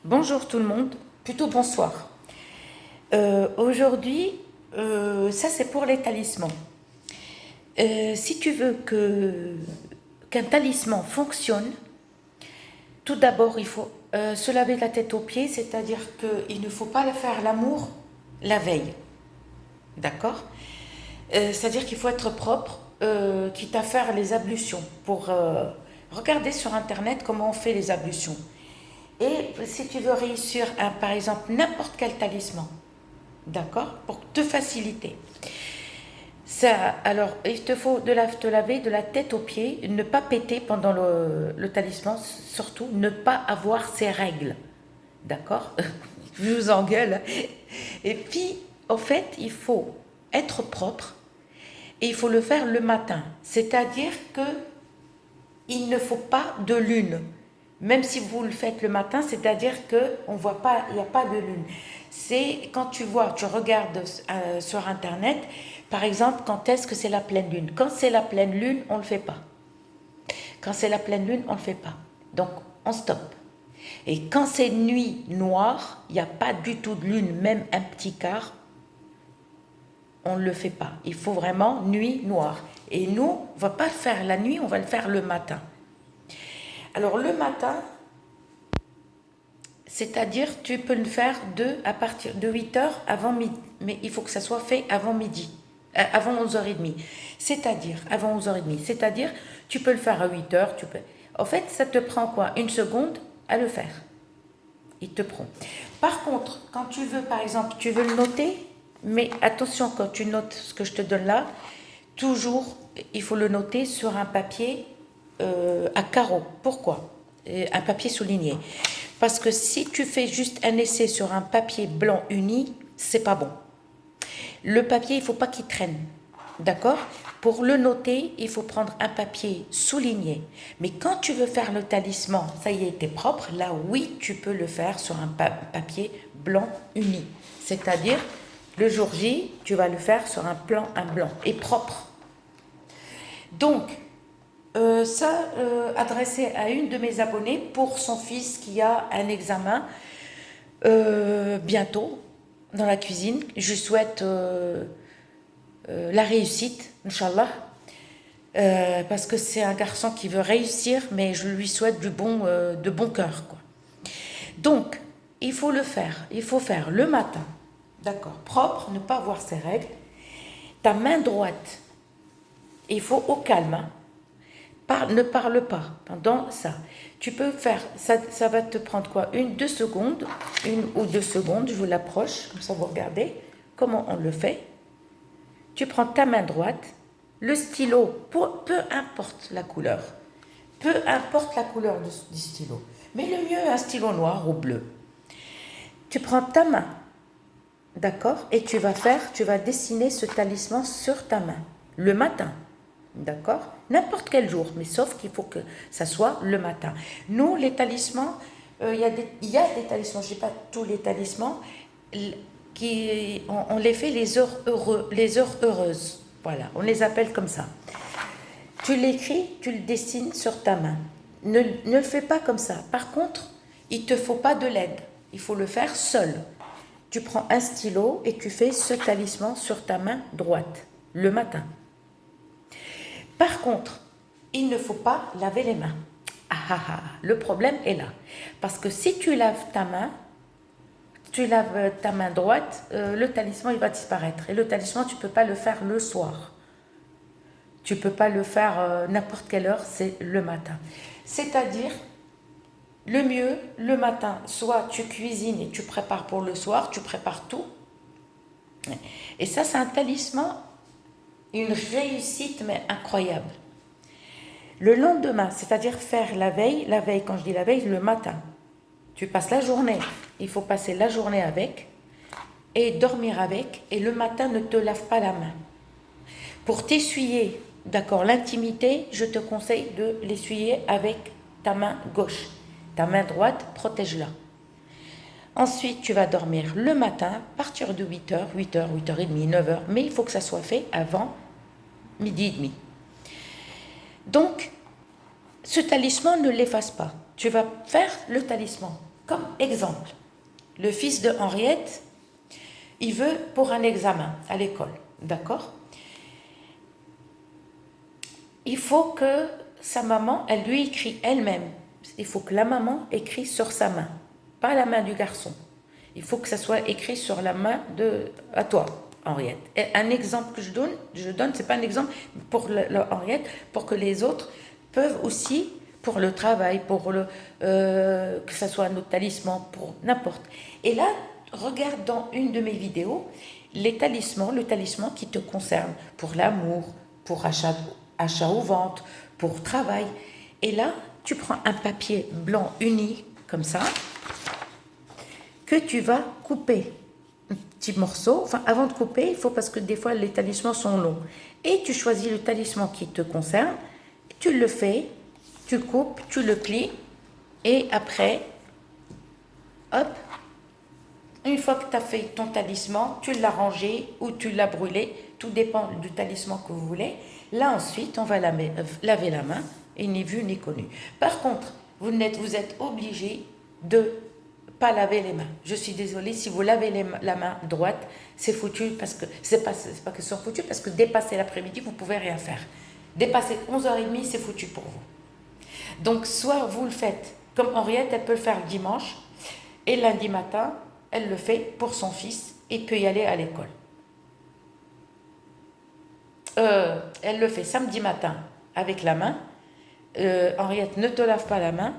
Bonjour tout le monde, plutôt bonsoir. Aujourd'hui, ça c'est pour les talismans. Si tu veux qu'un talisman fonctionne, tout d'abord il faut se laver la tête aux pieds, c'est-à-dire qu'il ne faut pas faire l'amour la veille. D'accord? C'est-à-dire qu'il faut être propre, quitte à faire les ablutions. Pour regarder sur internet comment on fait les ablutions. Et si tu veux réussir, par exemple, n'importe quel talisman, d'accord, pour te faciliter. Ça, alors, il te faut te laver de la tête aux pieds, ne pas péter pendant le talisman, surtout ne pas avoir ses règles, d'accord. Je vous engueule. Et puis, en fait, il faut être propre et il faut le faire le matin. C'est-à-dire que il ne faut pas de lune. Même si vous le faites le matin, c'est-à-dire qu'on voit pas, il n'y a pas de lune. C'est quand tu regardes sur internet, par exemple, quand est-ce que c'est la pleine lune. Quand c'est la pleine lune, on ne le fait pas. Quand c'est la pleine lune, on ne le fait pas. Donc, on stoppe. Et quand c'est nuit noire, il n'y a pas du tout de lune, même un petit quart, on ne le fait pas. Il faut vraiment nuit noire. Et nous, on ne va pas le faire la nuit, on va le faire le matin. Alors le matin, c'est-à-dire tu peux le faire à partir de 8h avant midi, mais il faut que ça soit fait avant midi, avant 11h30. C'est-à-dire, avant 11h30, c'est-à-dire tu peux le faire à 8h, En fait, ça te prend quoi? Une seconde à le faire. Il te prend. Par contre, quand tu veux, par exemple, tu veux le noter, mais attention, quand tu notes ce que je te donne là, toujours, il faut le noter sur un papier à carreaux. Pourquoi? Un papier souligné. Parce que si tu fais juste un essai sur un papier blanc uni, c'est pas bon. Le papier, il ne faut pas qu'il traîne. D'accord? Pour le noter, il faut prendre un papier souligné. Mais quand tu veux faire le talisman, ça y est, t'es propre, là oui, tu peux le faire sur un papier blanc uni. C'est-à-dire, le jour J, tu vas le faire sur un blanc et propre. Donc, adressé à une de mes abonnées pour son fils qui a un examen bientôt dans la cuisine. Je souhaite la réussite, Inch'Allah, parce que c'est un garçon qui veut réussir, mais je lui souhaite de bon cœur, quoi. Donc, il faut faire le matin, d'accord, propre, ne pas avoir ses règles. Ta main droite, il faut au calme, hein. Ne parle pas pendant ça. Tu peux faire, ça va te prendre quoi? Une ou deux secondes, je vous l'approche, comme ça vous regardez comment on le fait. Tu prends ta main droite, le stylo, peu importe la couleur du stylo, mais le mieux un stylo noir ou bleu. Tu prends ta main, d'accord, et tu vas dessiner ce talisman sur ta main, le matin. D'accord? N'importe quel jour, mais sauf qu'il faut que ça soit le matin. Nous, les talismans, il y a des talismans, je ne dis pas tous les talismans, on les fait les heures heureuses. Voilà, on les appelle comme ça. Tu l'écris, tu le dessines sur ta main. Ne le fais pas comme ça. Par contre, il ne te faut pas de l'aide. Il faut le faire seul. Tu prends un stylo et tu fais ce talisman sur ta main droite, le matin. Par contre, il ne faut pas laver les mains. Le problème est là. Parce que si tu laves ta main droite, le talisman il va disparaître. Et le talisman, tu ne peux pas le faire le soir. Tu ne peux pas le faire n'importe quelle heure, c'est le matin. C'est-à-dire, le mieux, le matin, soit tu cuisines et tu prépares pour le soir, tu prépares tout. Et ça, c'est un talisman, une réussite, mais incroyable. Le lendemain, c'est-à-dire faire la veille, quand je dis la veille, le matin. Tu passes la journée, il faut passer la journée avec et dormir avec, et le matin, ne te lave pas la main. Pour t'essuyer, d'accord, l'intimité, je te conseille de l'essuyer avec ta main gauche. Ta main droite, protège-la. Ensuite, tu vas dormir le matin, à partir de 8h, 8h30, 9h, mais il faut que ça soit fait avant midi et demi. Donc, ce talisman, ne l'efface pas. Tu vas faire le talisman. Comme exemple, le fils de Henriette, il veut pour un examen à l'école, d'accord? Il faut que sa maman, elle lui écrit elle-même. Il faut que la maman écrit sur sa main, pas la main du garçon. Il faut que ça soit écrit sur la main à toi, Henriette. Et un exemple que je donne, c'est pas un exemple pour Henriette, pour que les autres peuvent aussi, pour le travail, que ça soit un autre talisman, pour n'importe. Et là, regarde dans une de mes vidéos le talisman qui te concerne pour l'amour, pour achat ou vente, pour travail. Et là, tu prends un papier blanc uni, comme ça, que tu vas couper. Un petit morceau. Enfin, avant de couper, il faut, parce que des fois, les talismans sont longs. Et tu choisis le talisman qui te concerne, tu le fais, tu coupes, tu le plies, et après, hop, une fois que tu as fait ton talisman, tu l'as rangé ou tu l'as brûlé, tout dépend du talisman que vous voulez. Là, ensuite, on va laver la main, et ni vu ni connu. Par contre, vous êtes obligé de pas laver les mains. Je suis désolée, si vous lavez la main droite, c'est foutu, parce que c'est pas que c'est foutu, parce que dépasser l'après-midi, vous pouvez rien faire. Dépasser 11h30, c'est foutu pour vous. Donc, soit vous le faites, comme Henriette, elle peut le faire le dimanche, et lundi matin, elle le fait pour son fils, et peut y aller à l'école. Elle le fait samedi matin avec la main. Henriette, ne te lave pas la main.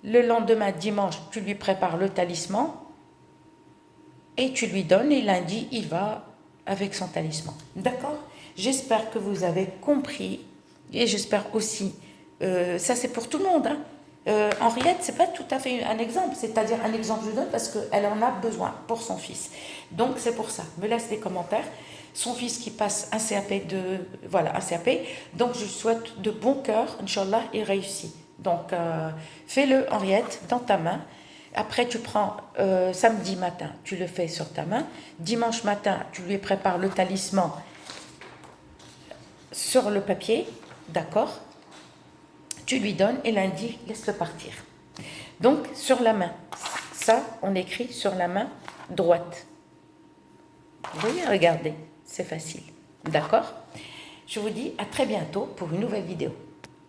Le lendemain, dimanche, tu lui prépares le talisman et tu lui donnes, et lundi, il va avec son talisman. D'accord? J'espère que vous avez compris, et j'espère aussi, ça c'est pour tout le monde, hein. Henriette, c'est pas tout à fait un exemple, c'est-à-dire un exemple je donne parce qu'elle en a besoin pour son fils. Donc c'est pour ça, me laisse des commentaires. Son fils qui passe un CAP un CAP, donc je souhaite de bon cœur, Inch'Allah, il réussit. Donc fais-le, Henriette, dans ta main. Après tu prends samedi matin, tu le fais sur ta main. Dimanche matin, tu lui prépares le talisman sur le papier, d'accord? Tu lui donnes, et lundi, laisse-le partir. Donc, sur la main. Ça, on écrit sur la main droite. Vous voyez, regardez, c'est facile. D'accord? Je vous dis à très bientôt pour une nouvelle vidéo.